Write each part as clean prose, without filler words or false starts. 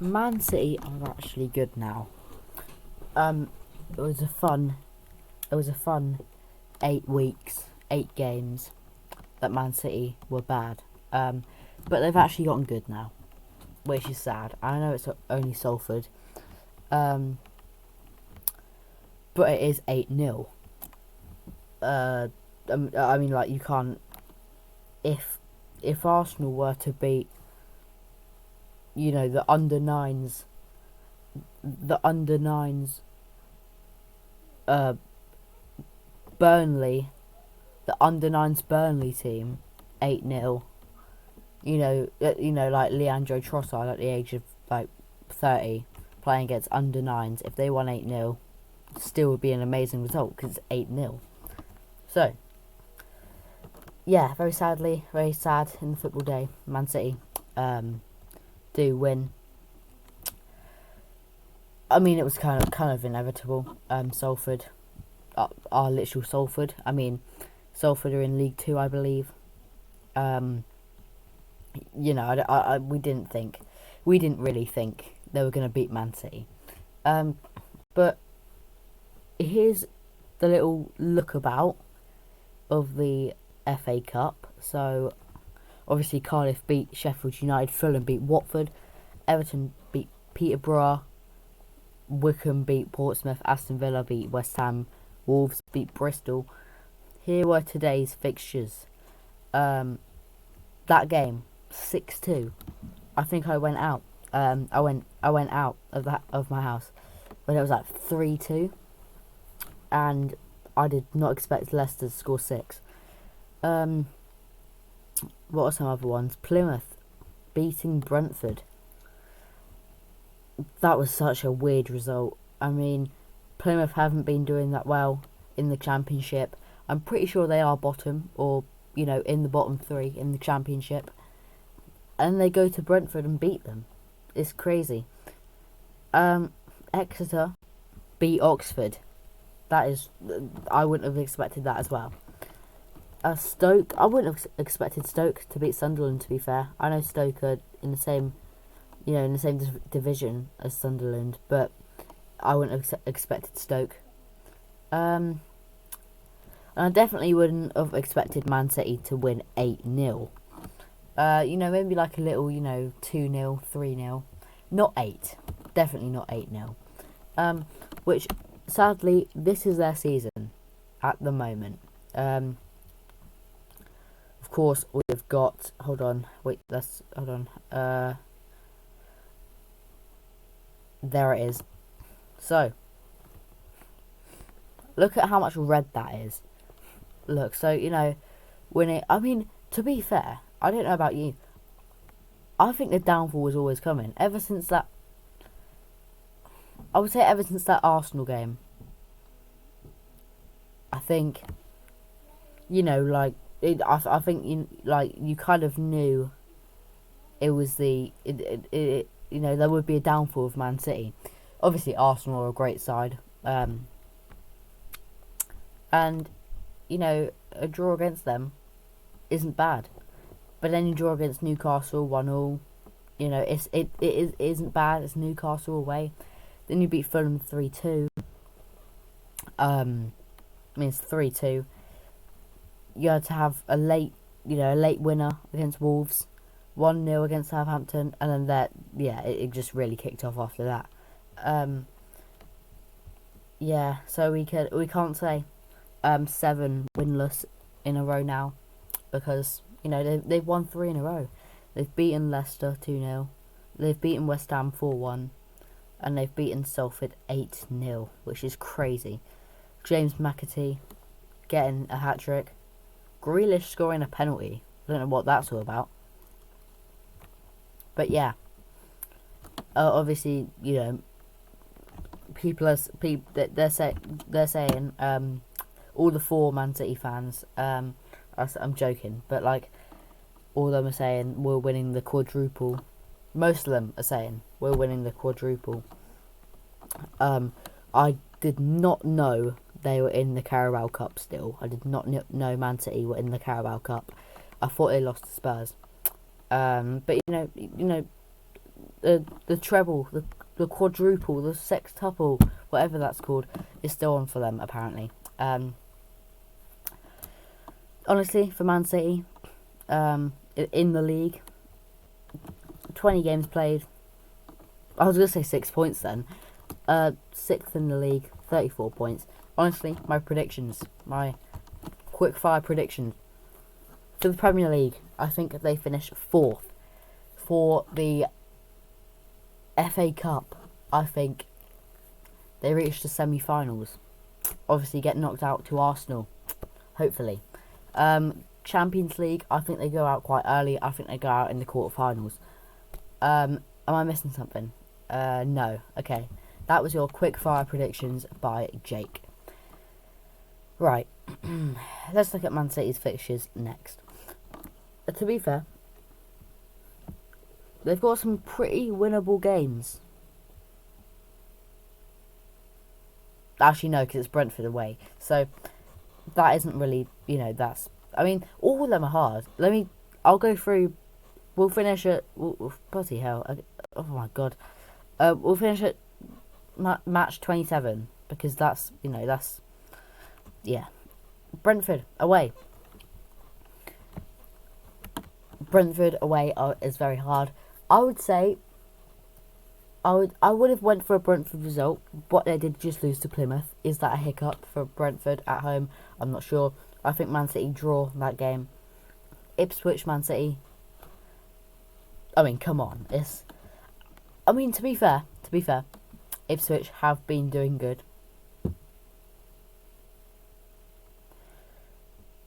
Man City are actually good now. Um, it was a fun 8 weeks, 8 games that Man City were bad. But they've actually gotten good now, which is sad. I know it's only Salford, but it is 8-0. I mean, like, you can't. If Arsenal were to beat, the under nines, uh, Burnley, the under nines Burnley team, 8-0. Like Leandro Trossard at the age of like 30, playing against under nines. If they won 8-0, still would be an amazing result because it's 8-0. So, yeah, very sad in the football day. Man City do win. I mean, it was kind of inevitable. Salford, our literal Salford. I mean, Salford are in League Two, I believe. We didn't really think they were going to beat Man City. But here's the little look about of the FA Cup. So, obviously, Cardiff beat Sheffield United, Fulham beat Watford, Everton beat Peterborough, Wycombe beat Portsmouth, Aston Villa beat West Ham, Wolves beat Bristol. Here were today's fixtures. That game, 6-2. I think I went out. I went out of my house when it was like 3-2, and I did not expect Leicester to score 6. What are some other ones? Plymouth beating Brentford. That was such a weird result. I mean, Plymouth haven't been doing that well in the Championship. I'm pretty sure they are bottom, or in the bottom 3 in the Championship, and they go to Brentford and beat them. It's crazy. Exeter beat Oxford. That is, I wouldn't have expected that as well. Stoke, I wouldn't have expected Stoke to beat Sunderland, to be fair. I know Stoke are in the same division as Sunderland, but I wouldn't have expected Stoke. And I definitely wouldn't have expected Man City to win 8-0. Maybe like a little, 2-0, 3-0. Not 8. Definitely not 8-0. Which, sadly, this is their season at the moment. Of course, we've got... Hold on. There it is. So, look at how much red that is. Look, so, when it... I mean, to be fair, I don't know about you. I think the downfall was always coming. Ever since that... I would say ever since that Arsenal game. I think... I think, you kind of knew it was there would be a downfall of Man City. Obviously, Arsenal are a great side. And, a draw against them isn't bad. But then you draw against Newcastle 1-1. It isn't bad. It's Newcastle away. Then you beat Fulham 3-2. It's 3-2. You had to have a late winner against Wolves, 1-0 against Southampton, and then it just really kicked off after that. So we can't say 7 winless in a row now, because they've won 3 in a row. They've beaten Leicester 2-0, they've beaten West Ham 4-1, and they've beaten Salford 8-0, which is crazy. James McAtee getting a hat-trick. Grealish scoring a penalty. I don't know what that's all about. But yeah. Obviously, they're saying all the 4 Man City fans, I'm joking, but all of them are saying we're winning the quadruple. Most of them are saying we're winning the quadruple. I did not know they were in the Carabao Cup still. I did not know Man City were in the Carabao Cup. I thought they lost to Spurs. But the treble, the quadruple, the sextuple, whatever that's called, is still on for them apparently. Honestly, for Man City, in the league, 20 games played. I was gonna say 6 points then. 6th in the league, 34 points. Honestly, my predictions, my quick fire predictions for the Premier League, I think they finish 4th. For the FA Cup, I think they reach the semi-finals. Obviously, get knocked out to Arsenal, hopefully. Champions League, I think they go out quite early. I think they go out in the quarterfinals. Am I missing something? No. Okay, that was your quick fire predictions by Jake. Right, let's look at Man City's fixtures next. To be fair, they've got some pretty winnable games. Actually, no, because it's Brentford away. So, that isn't really, that's... I mean, all of them are hard. I'll go through... We'll finish at... bloody hell. Oh my god. We'll finish at match 27. Because that's, that's... Yeah. Brentford away. Brentford away is very hard. I would say... I would have went for a Brentford result, but they did just lose to Plymouth. Is that a hiccup for Brentford at home? I'm not sure. I think Man City draw that game. Ipswich, Man City. I mean, come on. To be fair, Ipswich have been doing good.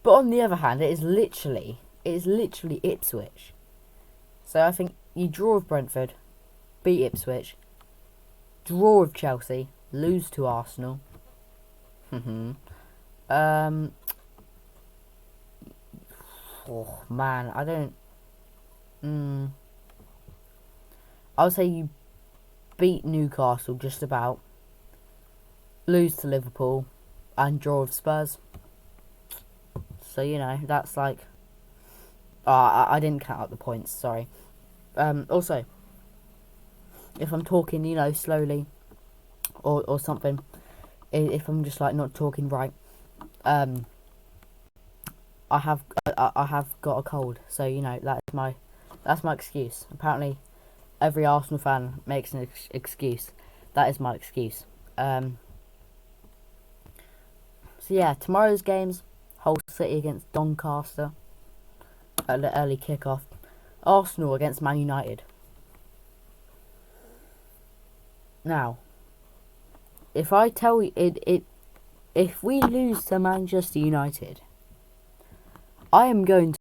But on the other hand, it is literally Ipswich. So I think you draw with Brentford, beat Ipswich, draw with Chelsea, lose to Arsenal. Oh man, I don't. I would say you beat Newcastle just about, lose to Liverpool, and draw with Spurs. So that's like. I didn't count up the points. Sorry. Also, if I'm talking, slowly, or something, if I'm just like not talking right, I have got a cold, so that's my excuse. Apparently, every Arsenal fan makes an excuse. That is my excuse. So yeah, tomorrow's games: Hull City against Doncaster at the early kickoff. Arsenal against Man United. Now, if I tell you if we lose to Manchester United, I am going to